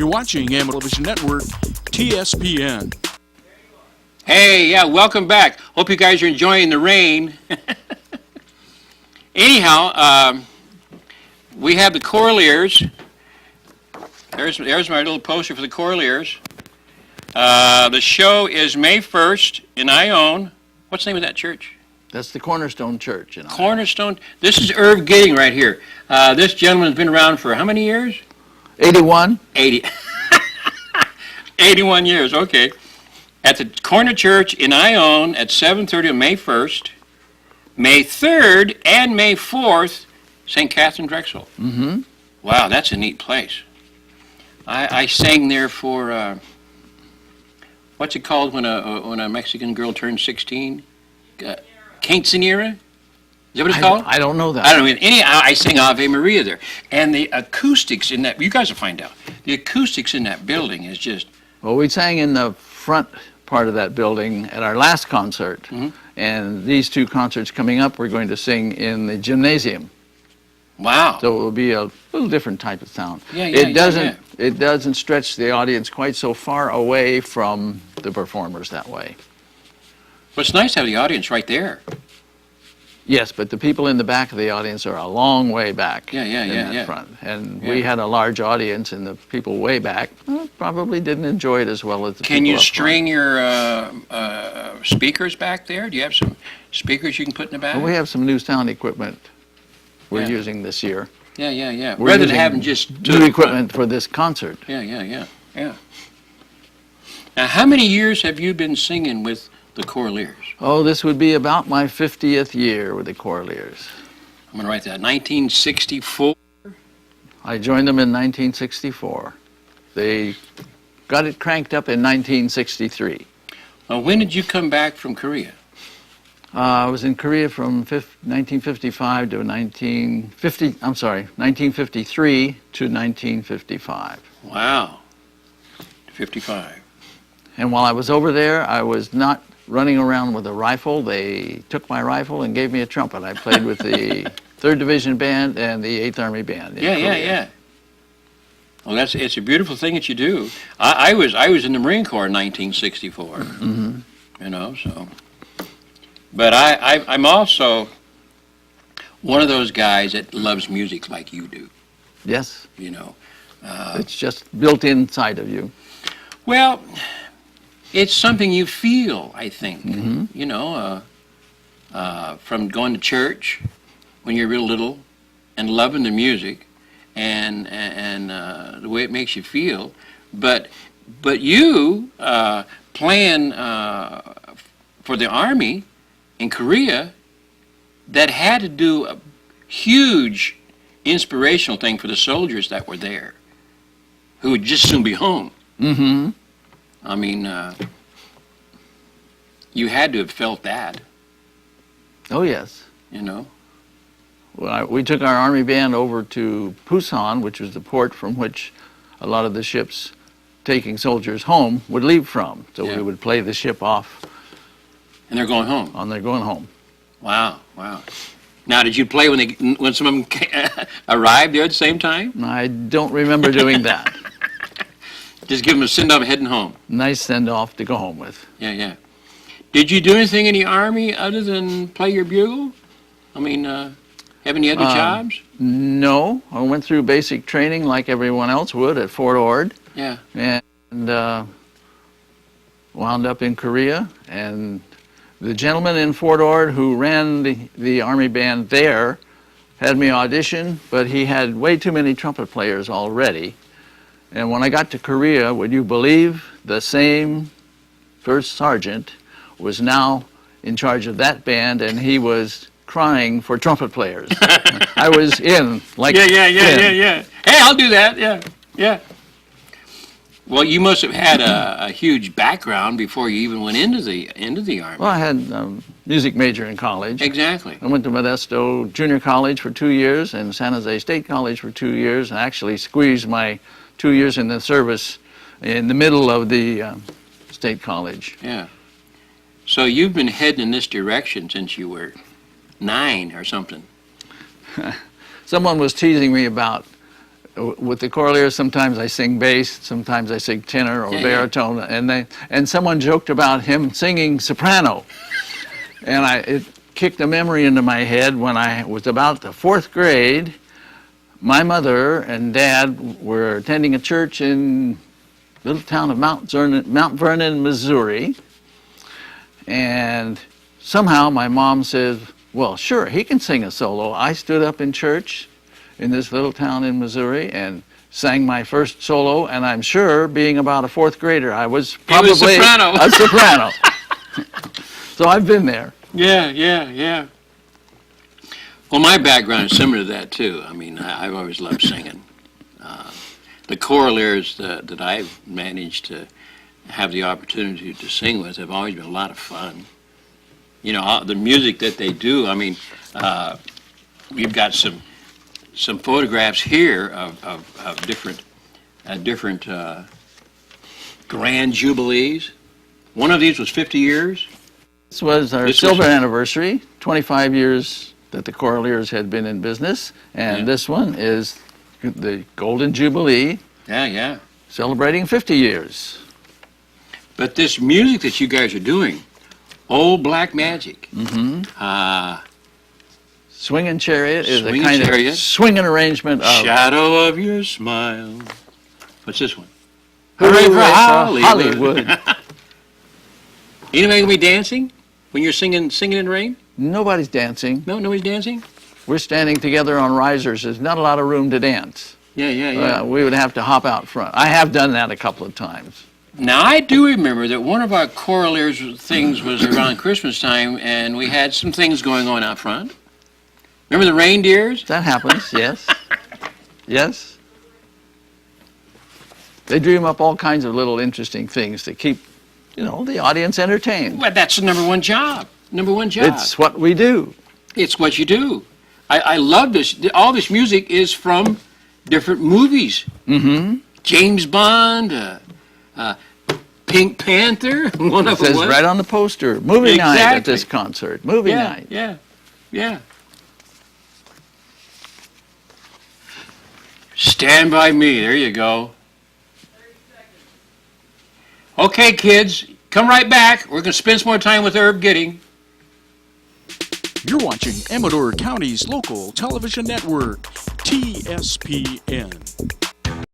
You're watching Amador Television Network, TSPN. Hey, yeah, welcome back. Hope you guys are enjoying the rain. Anyhow, we have the Choraliers. There's my little poster for the Choraliers. The show is May 1st in Ione. What's the name of that church? That's the Cornerstone Church. Cornerstone. This is Irv Gidding right here. This gentleman's been around for how many years? 81. 80. 81 years, okay. At the Corner Church in Ione at 7:30 on May 1st, May 3rd, and May 4th, St. Catherine Drexel. Mm-hmm. Wow, that's a neat place. I sang there for, what's it called when a Mexican girl turns 16? Quinceañera? Is that what it's called? I don't know that. I don't know. I sang Ave Maria there. And the acoustics in that, you guys will find out, the acoustics in that building is just... Well, we sang in the front part of that building at our last concert. Mm-hmm. And these two concerts coming up, we're going to sing in the gymnasium. Wow. So it will be a little different type of sound. Yeah, It doesn't stretch the audience quite so far away from the performers that way. But it's nice to have the audience right there. Yes, but the people in the back of the audience are a long way back in that front. And we had a large audience, and the people way back probably didn't enjoy it as well as the people Can you up string front. your speakers back there? Do you have some speakers you can put in the back? Well, we have some new sound equipment we're using this year. Yeah. We're Rather than having just... new equipment for this concert. Yeah. Now, how many years have you been singing with the Choraliers? Oh, this would be about my 50th year with the Choraliers. I'm going to write that. 1964? I joined them in 1964. They got it cranked up in 1963. When did you come back from Korea? I was in Korea from 1955 to 1953 to 1955. Wow. 55. And while I was over there, I was not running around with a rifle. They took my rifle and gave me a trumpet. I played with the 3rd Division Band and the 8th Army Band. Yeah. Well, it's a beautiful thing that you do. I was in the Marine Corps in 1964. Mm-hmm. You know, so. But I'm also one of those guys that loves music like you do. Yes. You know. It's just built inside of you. Well, it's something you feel, I think. Mm-hmm. You know, from going to church when you're real little and loving the music and the way it makes you feel. But you playing for the Army in Korea, that had to do a huge inspirational thing for the soldiers that were there, who would just soon be home. Mm-hmm. I mean, you had to have felt that. Oh, yes. You know? Well, we took our Army Band over to Busan, which was the port from which a lot of the ships taking soldiers home would leave from. So we would play the ship off. And they're going home? They're going home. Wow. Now, did you play when some of them arrived there at the same time? I don't remember doing that. Just give them a send-off heading home. Nice send-off to go home with. Yeah. Did you do anything in the Army other than play your bugle? I mean, have any other jobs? No. I went through basic training like everyone else would at Fort Ord. Yeah. And wound up in Korea. And the gentleman in Fort Ord who ran the Army Band there had me audition, but he had way too many trumpet players already. And when I got to Korea, would you believe the same first sergeant was now in charge of that band, and he was crying for trumpet players. I was in, like... Yeah. Hey, I'll do that, yeah. Well, you must have had a huge background before you even went into the Army. Well, I had a music major in college. Exactly. I went to Modesto Junior College for 2 years and San Jose State College for 2 years, and actually squeezed my 2 years in the service in the middle of the state college. Yeah. So you've been heading in this direction since you were 9 or something. Someone was teasing me about with the Choraliers, sometimes I sing bass, sometimes I sing tenor or baritone, and someone joked about him singing soprano, and it kicked a memory into my head when I was about the 4th grade. My mother and Dad were attending a church in little town of Mount Vernon, Missouri, and somehow my mom says, well, sure, he can sing a solo. I stood up in church in this little town in Missouri and sang my first solo, and I'm sure, being about a 4th grader, I was probably a soprano. So I've been there. Yeah. Well, my background is similar to that, too. I mean, I've always loved singing. The Choraliers that I've managed to have the opportunity to sing with have always been a lot of fun. You know, the music that they do, I mean, we've got some photographs here of different grand jubilees. One of these was 50 years. This was our silver anniversary, 25 years that the Choraliers had been in business, and this one is the Golden Jubilee. Yeah. Celebrating 50 years. But this music that you guys are doing, Old Black Magic. Swingin' Chariot is a Swingin' kind Chariot. of swinging arrangement of Shadow of Your Smile. What's this one? Hooray for Hollywood. Anybody gonna be dancing when you're singing in the rain? Nobody's dancing. No, nobody's dancing? We're standing together on risers. There's not a lot of room to dance. Yeah. We would have to hop out front. I have done that a couple of times. Now, I do remember that one of our Choraliers things was around Christmas time, and we had some things going on out front. Remember the reindeers? That happens, yes. Yes. They dream up all kinds of little interesting things to keep, the audience entertained. Well, that's the number one job. It's what we do. It's what you do. I love this. All this music is from different movies. James Bond, Pink Panther, one of them. It says right on the poster, movie night at this concert. Movie night. Yeah. Stand by Me. There you go. 30 seconds. Okay, kids, come right back. We're going to spend some more time with Irv Gidding. You're watching Amador County's local television network, TSPN.